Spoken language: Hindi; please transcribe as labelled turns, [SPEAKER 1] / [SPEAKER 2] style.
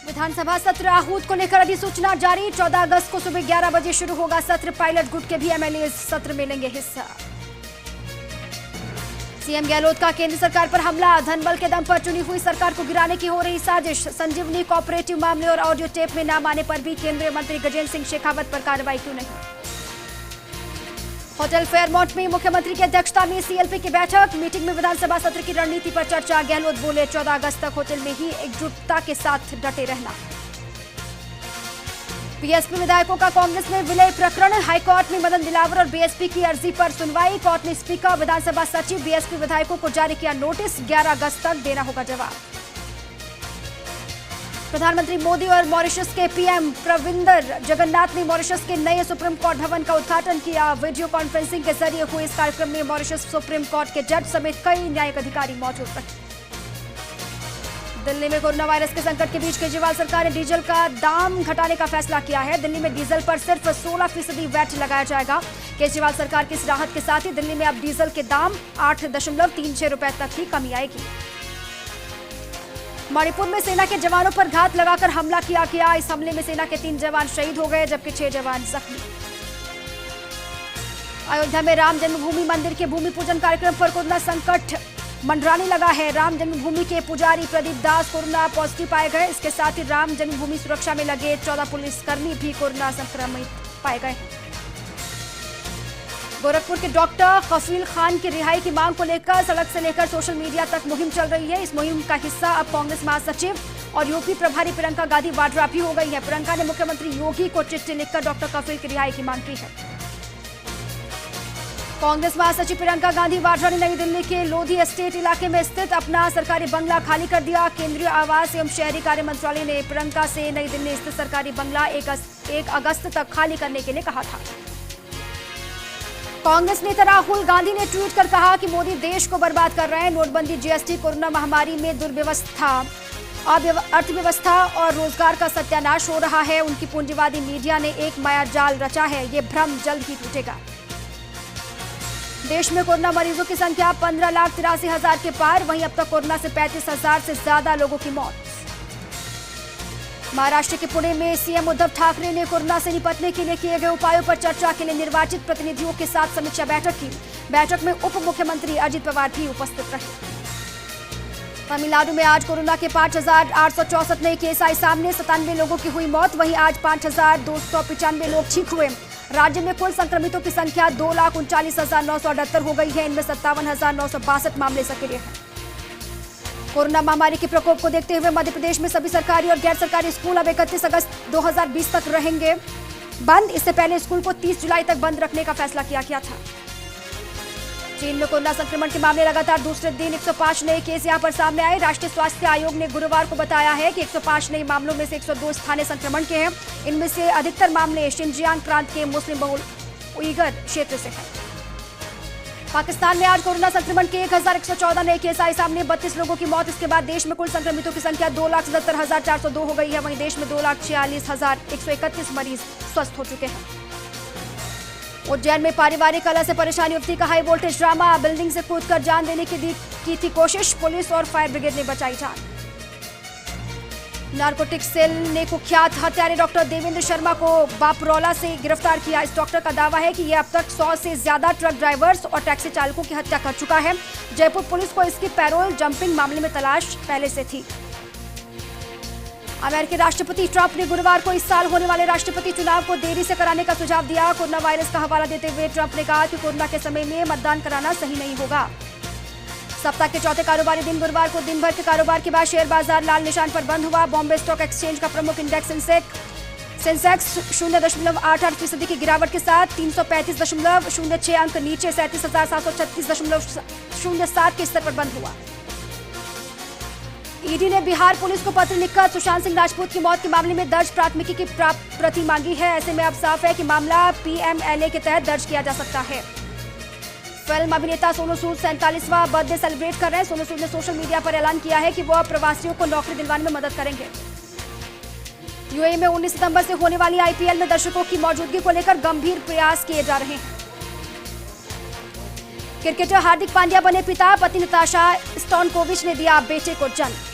[SPEAKER 1] विधानसभा सत्र आहूत को लेकर अधिसूचना जारी। 14 अगस्त को सुबह 11 बजे शुरू होगा सत्र। पायलट गुट के भी एमएलए सत्र में लेंगे हिस्सा। सीएम गहलोत का केंद्र सरकार पर हमला। धनबल के दम पर चुनी हुई सरकार को गिराने की हो रही साजिश। संजीवनी कोऑपरेटिव मामले और ऑडियो टेप में नाम आने पर भी केंद्रीय मंत्री गजेंद्र सिंह शेखावत पर कार्रवाई क्यों नहीं। होटल फेयरमाउंट में मुख्यमंत्री की अध्यक्षता में सीएलपी की बैठक। मीटिंग में विधानसभा सत्र की रणनीति पर चर्चा। गहलोत बोले 14 अगस्त तक होटल में ही एकजुटता के साथ डटे रहना। बीएसपी विधायकों का कांग्रेस में विलय प्रकरण। हाईकोर्ट में मदन दिलावर और बीएसपी की अर्जी पर सुनवाई। कोर्ट ने स्पीकर, विधानसभा सचिव, बीएसपी विधायकों को जारी किया नोटिस। 11 अगस्त तक देना होगा जवाब। प्रधानमंत्री मोदी और मॉरिशस के पीएम प्रविंद जगन्नाथ ने मॉरिशस के नए सुप्रीम कोर्ट भवन का उद्घाटन किया। वीडियो कॉन्फ्रेंसिंग के जरिए हुए इस कार्यक्रम में मॉरिशस सुप्रीम कोर्ट के जज समेत कई न्यायिक अधिकारी मौजूद रहे। दिल्ली में कोरोना वायरस के संकट के बीच केजरीवाल सरकार ने डीजल का दाम घटाने का फैसला किया है। दिल्ली में डीजल पर सिर्फ 16% वैट लगाया जाएगा। केजरीवाल सरकार की इस राहत के साथ ही दिल्ली में अब डीजल के दाम 8.36 रुपए तक ही कमी आएगी। मणिपुर में सेना के जवानों पर घात लगाकर हमला किया गया। इस हमले में सेना के 3 जवान शहीद हो गए जबकि 6 जवान जख्मी। अयोध्या में राम जन्मभूमि मंदिर के भूमि पूजन कार्यक्रम पर कोरोना संकट मंडराने लगा है। राम जन्मभूमि के पुजारी प्रदीप दास कोरोना पॉजिटिव पाए गए। इसके साथ ही राम जन्मभूमि सुरक्षा में लगे 14 पुलिसकर्मी भी कोरोना संक्रमित पाए गए। गोरखपुर के डॉक्टर खफील खान की रिहाई की मांग को लेकर सड़क से लेकर सोशल मीडिया तक मुहिम चल रही है। इस मुहिम का हिस्सा अब कांग्रेस महासचिव और यूपी प्रभारी प्रियंका गांधी वाड्रा भी हो गई है। प्रियंका ने मुख्यमंत्री योगी को चिट्ठी लिखकर डॉक्टर खफील की रिहाई की मांग की है। कांग्रेस महासचिव प्रियंका गांधी वाड्रा ने नई दिल्ली के लोधी एस्टेट इलाके में स्थित अपना सरकारी बंगला खाली कर दिया। केंद्रीय आवास एवं शहरी कार्य मंत्रालय ने प्रियंका से नई दिल्ली स्थित सरकारी बंगला 1 अगस्त तक खाली करने के लिए कहा था। कांग्रेस नेता राहुल गांधी ने ट्वीट कर कहा कि मोदी देश को बर्बाद कर रहे हैं। नोटबंदी, जीएसटी, कोरोना महामारी में दुर्व्यवस्था, अर्थव्यवस्था और रोजगार का सत्यानाश हो रहा है। उनकी पूंजीवादी मीडिया ने एक माया जाल रचा है। ये भ्रम जल्द ही टूटेगा। देश में कोरोना मरीजों की संख्या 15,83,000 के पार। वहीं अब तक कोरोना से 35,000 से ज्यादा लोगों की मौत। महाराष्ट्र के पुणे में सीएम उद्धव ठाकरे ने कोरोना से निपटने के लिए किए गए उपायों पर चर्चा के लिए निर्वाचित प्रतिनिधियों के साथ समीक्षा बैठक की। बैठक में उप मुख्यमंत्री अजित पवार भी उपस्थित रहे। तमिलनाडु में आज कोरोना के 5,864 नए केस आए सामने। 97 लोगों की हुई मौत। वहीं आज 5,295 लोग ठीक हुए। राज्य में कुल संक्रमितों की संख्या 2,39,978 हो गई है। इनमें 57,962 मामले सक्रिय हैं। कोरोना महामारी के प्रकोप को देखते हुए मध्य प्रदेश में सभी सरकारी और गैर सरकारी स्कूल अब 31 अगस्त 2020 तक रहेंगे बंद। इससे पहले स्कूल को 30 जुलाई तक बंद रखने का फैसला किया गया था। चीन में कोरोना संक्रमण के मामले लगातार दूसरे दिन 105 नए केस यहां पर सामने आए। राष्ट्रीय स्वास्थ्य आयोग ने गुरुवार को बताया है कि 105 नए मामलों में से 102 स्थानीय संक्रमण के हैं। इनमें से अधिकतर मामले शिनजियांग प्रांत के मुस्लिम बहुल उइगर क्षेत्र से हैं। पाकिस्तान में आज कोरोना संक्रमण के 1,114 नए केस आए सामने। 32 लोगों की मौत। इसके बाद देश में कुल संक्रमितों की संख्या 2,77,402 हो गई है। वहीं देश में 2,46,131 मरीज स्वस्थ हो चुके हैं। उज्जैन में पारिवारिक कलह से परेशान युवती का हाई वोल्टेज ड्रामा। बिल्डिंग से कूदकर जान देने की थी कोशिश। पुलिस और फायर ब्रिगेड ने बचाई जान। नारकोटिक्स सेल ने कुख्यात हत्यारे डॉक्टर देवेंद्र शर्मा को बापरौला से गिरफ्तार किया। इस डॉक्टर का दावा है कि यह अब तक 100 से ज्यादा ट्रक ड्राइवर्स और टैक्सी चालकों की हत्या कर चुका है। जयपुर पुलिस को इसकी पैरोल जंपिंग मामले में तलाश पहले से थी। अमेरिकी राष्ट्रपति ट्रंप ने गुरुवार को इस साल होने वाले राष्ट्रपति चुनाव को देरी से कराने का सुझाव दिया। कोरोना वायरस का हवाला देते हुए ट्रंप ने कहा कि कोरोना के समय में मतदान कराना सही नहीं होगा। सप्ताह के चौथे कारोबारी दिन गुरुवार को दिन भर के कारोबार के बाद शेयर बाजार लाल निशान पर बंद हुआ। बॉम्बे स्टॉक एक्सचेंज का प्रमुख इंडेक्स सेंसेक्स 0.88% की गिरावट के साथ 335.06 अंक नीचे 37,736.07 के स्तर पर बंद हुआ। ईडी ने बिहार पुलिस को पत्र लिखकर सुशांत सिंह राजपूत की मौत के मामले में दर्ज प्राथमिकी की प्रति मांगी है। ऐसे में अब साफ है कि मामला पीएमएलए के तहत दर्ज किया जा सकता है। फिल्म अभिनेता सोनू सूद 47वां बर्थडे सेलिब्रेट कर रहे हैं। सोनू सूद ने सोशल मीडिया पर ऐलान किया है कि वह प्रवासियों को नौकरी दिलवाने में मदद करेंगे। यूएई में 19 सितंबर से होने वाली आईपीएल में दर्शकों की मौजूदगी को लेकर गंभीर प्रयास किए जा रहे हैं। क्रिकेटर हार्दिक पांड्या बने पिता। पत्नी नताशा स्टॉनकोविच ने दिया बेटे को जन्म।